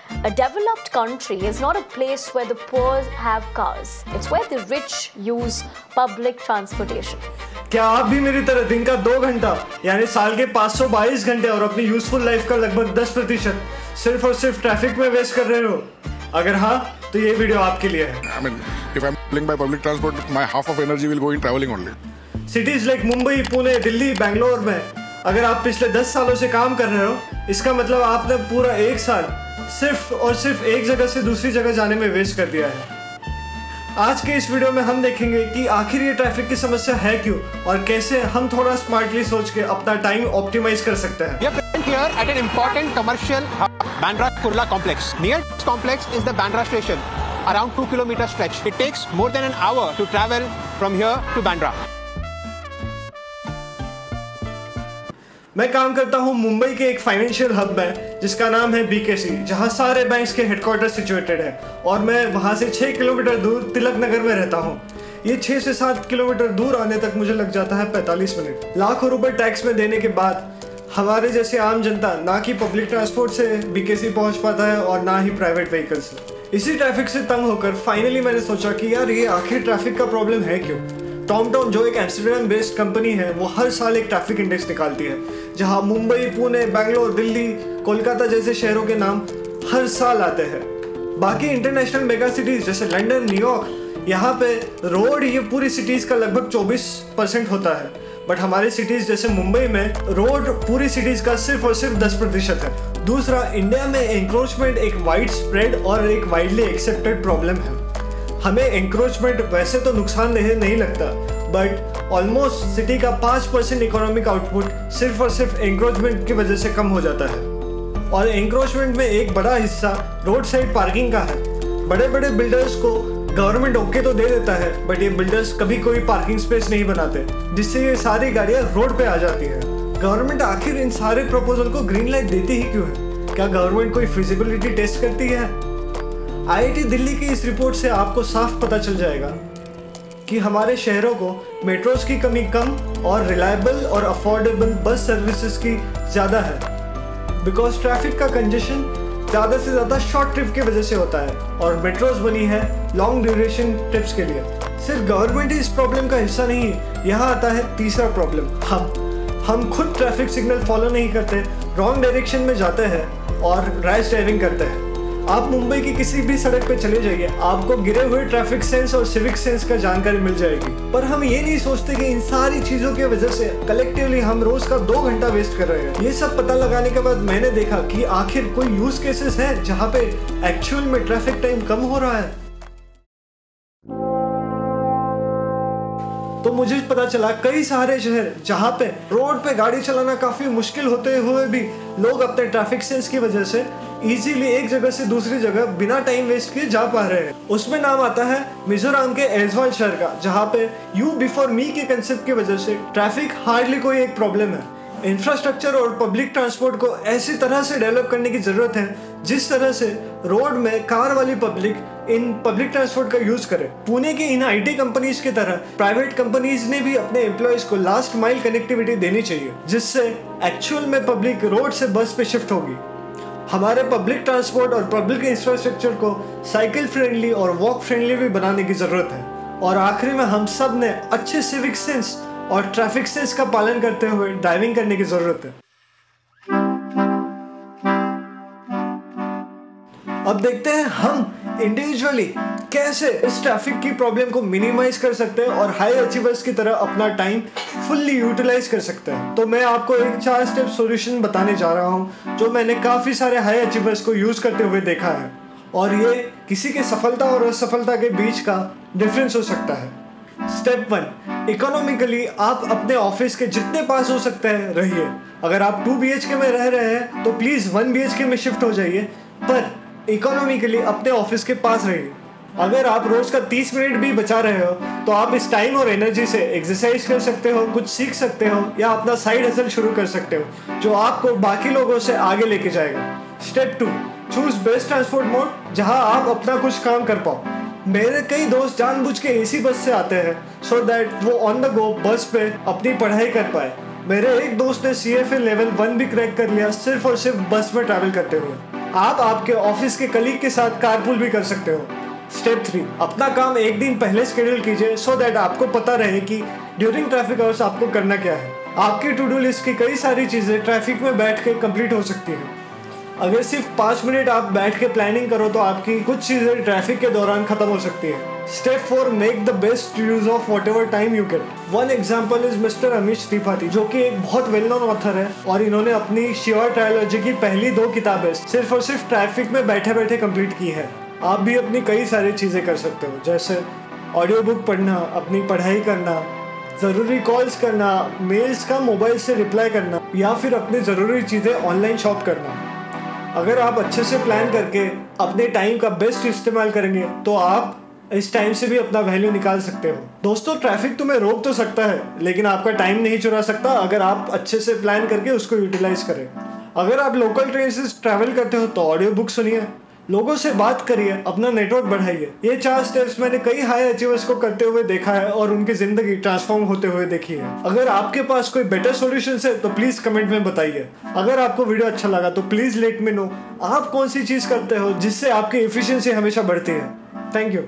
A developed country is not a place where the poor have cars. It's where the rich use public transportation. क्या आप भी मेरी तरह दिन का 2 घंटा यानी साल के 522 घंटे और अपनी यूजफुल लाइफ का लगभग 10% सिर्फ और सिर्फ ट्रैफिक में वेस्ट कर रहे हो? अगर हाँ, तो ये वीडियो आपके लिए है। I mean, if I'm traveling by public transport, my half of energy will go in traveling only. Cities like Mumbai, Pune, Delhi, Bangalore में अगर आप पिछले 10 सालों से काम कर रहे हो, इसका मतलब आपने पूरा 1 साल सिर्फ और सिर्फ एक जगह से दूसरी जगह जाने में वेस्ट कर दिया है। आज के इस वीडियो में हम देखेंगे कि आखिर ये ट्रैफिक की समस्या है क्यों और कैसे हम थोड़ा स्मार्टली सोच के अपना टाइम ऑप्टिमाइज कर सकते हैं। We are present here at an important commercial hub, Bandra Kurla Complex. Near this complex is the Bandra station, around 2 km stretch. It takes more than an hour to travel from here to Bandra. मैं काम करता हूँ मुंबई के एक financial hub में जिसका नाम है BKC, जहाँ सारे बैंक्स के हेडक्वार्टर सिचुएटेड है और मैं वहाँ से 6 किलोमीटर दूर तिलक नगर में रहता हूँ। ये 6 से 7 किलोमीटर दूर आने तक मुझे लग जाता है 45 मिनट। लाखों रुपए टैक्स में देने के बाद हमारे जैसे आम जनता ना कि पब्लिक ट्रांसपोर्ट से BKC पहुँच पाता है और ना ही प्राइवेट व्हीकल से। इसी ट्रैफिक से तंग होकर फाइनली मैंने सोचा कि यार ये आखिर ट्रैफिक का प्रॉब्लम है क्यों। टॉमटॉम जो एक एम्स्टर्डम बेस्ड कंपनी है, वो हर साल एक ट्रैफिक इंडेक्स निकालती है जहां मुंबई, पुणे, बैंगलोर, दिल्ली, कोलकाता जैसे शहरों के नाम हर साल आते हैं। बाकी इंटरनेशनल मेगा सिटीज जैसे लंदन, न्यूयॉर्क, यहाँ पे रोड ये पूरी सिटीज का लगभग 24% होता है, बट हमारी सिटीज जैसे मुंबई में रोड पूरी सिटीज का सिर्फ और सिर्फ 10% है। दूसरा, इंडिया में एंक्रोचमेंट एक वाइड स्प्रेड और एक वाइडली एक्सेप्टेड प्रॉब्लम है। हमें एंक्रोचमेंट वैसे तो नुकसानदेह नहीं लगता, बट ऑलमोस्ट सिटी का 5% इकोनॉमिक आउटपुट सिर्फ और सिर्फ एंक्रोचमेंट की वजह से कम हो जाता है। और एंक्रोचमेंट में एक बड़ा हिस्सा रोड साइड पार्किंग का है। बड़े बड़े बिल्डर्स को गवर्नमेंट ओके तो दे देता है, बट ये बिल्डर्स कभी कोई पार्किंग स्पेस नहीं बनाते, जिससे ये सारी गाड़ियाँ रोड पे आ जाती हैं। गवर्नमेंट आखिर इन सारे प्रपोजल को ग्रीन लाइट देती ही क्यों है? क्या गवर्नमेंट कोई फिजिबिलिटी टेस्ट करती है? IIT दिल्ली की इस रिपोर्ट से आपको साफ पता चल जाएगा कि हमारे शहरों को मेट्रोज की कमी कम और रिलायबल और अफोर्डेबल बस सर्विसेज की ज़्यादा है, बिकॉज ट्रैफिक का कंजेशन ज़्यादा से ज़्यादा शॉर्ट ट्रिप की वजह से होता है और मेट्रोज बनी है लॉन्ग ड्यूरेशन ट्रिप्स के लिए। सिर्फ गवर्नमेंट ही इस प्रॉब्लम का हिस्सा नहीं है। यहाँ आता है तीसरा प्रॉब्लम, हम खुद ट्रैफिक सिग्नल फॉलो नहीं करते, रॉन्ग डायरेक्शन में जाते हैं और रैश ड्राइविंग करते हैं। आप मुंबई की किसी भी सड़क पे चले जाइए, आपको गिरे हुए ट्रैफिक सेंस और सिविक सेंस का जानकारी मिल जाएगी। पर हम ये नहीं सोचते कि इन सारी चीजों की वजह से कलेक्टिवली हम रोज का 2 घंटा वेस्ट कर रहे हैं। ये सब पता लगाने के बाद मैंने देखा कि आखिर कोई यूज केसेस है जहाँ पे एक्चुअल में ट्रैफिक टाइम कम हो रहा है। तो मुझे पता चला कई सारे शहर जहाँ पे रोड पे गाड़ी चलाना काफी मुश्किल होते हुए भी लोग अपने ट्रैफिक सेंस की वजह से इजीली एक जगह से दूसरी जगह बिना टाइम वेस्ट किए जा पा रहे हैं। उसमें नाम आता है मिजोरम के ऐज़वाल शहर का, जहाँ पे यू बिफोर मी के कंसेप्ट की वजह से ट्रैफिक हार्डली कोई एक प्रॉब्लम है। इंफ्रास्ट्रक्चर और पब्लिक ट्रांसपोर्ट को ऐसी तरह से डेवलप करने की जरूरत है जिस तरह से रोड में कार वाली पब्लिक इन पब्लिक ट्रांसपोर्ट का यूज करे। पुणे की इन IT कंपनीज की तरह प्राइवेट कंपनीज ने भी अपने एम्प्लॉयज को लास्ट माइल कनेक्टिविटी देनी चाहिए, जिससे एक्चुअल में पब्लिक रोड से बस पे शिफ्ट होगी। हमारे पब्लिक ट्रांसपोर्ट और पब्लिक इंफ्रास्ट्रक्चर को साइकिल फ्रेंडली और वॉक फ्रेंडली भी बनाने की जरूरत है। और आखिरी में हम सब ने अच्छे सिविक सेंस और ट्रैफिक सेंस का पालन करते हुए ड्राइविंग करने की जरूरत है। अब देखते हैं हम इंडिविजुअली कैसे इस ट्रैफिक की प्रॉब्लम को मिनिमाइज कर सकते हैं और हाई अचीवर्स की तरह अपना टाइम फुल्ली यूटिलाइज कर सकते हैं। तो मैं आपको एक 4 स्टेप सॉल्यूशन बताने जा रहा हूं जो मैंने काफी सारे हाई अचीवर्स को यूज करते हुए देखा है, और ये किसी के सफलता और असफलता के बीच का डिफरेंस हो सकता है। स्टेप 1, इकोनॉमिकली आप अपने ऑफिस के जितने पास हो सकते हैं रहिए। अगर आप 2 BHK में रह रहे हैं तो प्लीज 1 BHK में शिफ्ट हो जाइए, पर इकोनॉमिकली अपने ऑफिस के पास रहिए। अगर आप रोज का 30 मिनट भी बचा रहे हो तो आप इस टाइम और एनर्जी से एक्सरसाइज कर सकते हो, कुछ सीख सकते हो या अपना साइड हसल शुरू कर सकते हो जो आपको बाकी लोगों से आगे लेके जाएगा। Step 2, choose best transport mode जहां आप अपना कुछ काम कर पाओ। मेरे कई दोस्त जानबूझ के AC बस से आते हैं सो दैट वो ऑन द गो बस पे अपनी पढ़ाई कर पाए। मेरे एक दोस्त ने CFA लेवल 1 भी क्रैक कर लिया सिर्फ और सिर्फ बस में ट्रैवल करते हुए। आप आपके ऑफिस के कलीग के साथ कारपूल भी कर सकते हो। स्टेप 3, अपना काम एक दिन पहले शेड्यूल कीजिए सो दैट आपको पता रहे कि ड्यूरिंग ट्रैफिक आवर्स आपको करना क्या है। आपकी टू डू लिस्ट की कई सारी चीज़ें ट्रैफिक में बैठ के कंप्लीट हो सकती है। अगर सिर्फ 5 मिनट आप बैठ के प्लानिंग करो तो आपकी कुछ चीज़ें ट्रैफिक के दौरान खत्म हो सकती है। Step 4, make the best use of what ever time you get. One example is mister Amish Tripathi, जो कि एक बहुत वेल नोन ऑथर है और इन्होंने अपनी शिवा ट्रायोलॉजी की पहली 2 किताबें सिर्फ और सिर्फ ट्रैफिक में बैठे बैठे कंप्लीट की है। आप भी अपनी कई सारी चीज़ें कर सकते हो, जैसे ऑडियो बुक पढ़ना, अपनी पढ़ाई करना, ज़रूरी कॉल्स करना, मेल्स का मोबाइल से रिप्लाई करना या फिर अपनी ज़रूरी चीज़ें ऑनलाइन शॉप करना। अगर आप अच्छे से प्लान करके अपने टाइम का बेस्ट इस्तेमाल करेंगे तो आप इस टाइम से भी अपना वैल्यू निकाल सकते हो। दोस्तों, ट्रैफिक तुम्हें रोक तो सकता है लेकिन आपका टाइम नहीं चुरा सकता अगर आप अच्छे से प्लान करके उसको यूटिलाइज करें। अगर आप लोकल ट्रेन से ट्रैवल करते हो तो ऑडियो बुक सुनिए, लोगों से बात करिए, अपना नेटवर्क बढ़ाइए। ये 4 स्टेप्स मैंने कई हाई अचीवर्स को करते हुए देखा है और उनकी जिंदगी ट्रांसफॉर्म होते हुए देखी है। अगर आपके पास कोई बेटर सॉल्यूशन है तो प्लीज कमेंट में बताइए। अगर आपको वीडियो अच्छा लगा तो प्लीज लेट मी नो आप कौन सी चीज करते हो जिससे आपकी एफिशिएंसी हमेशा बढ़ती है। Thank you.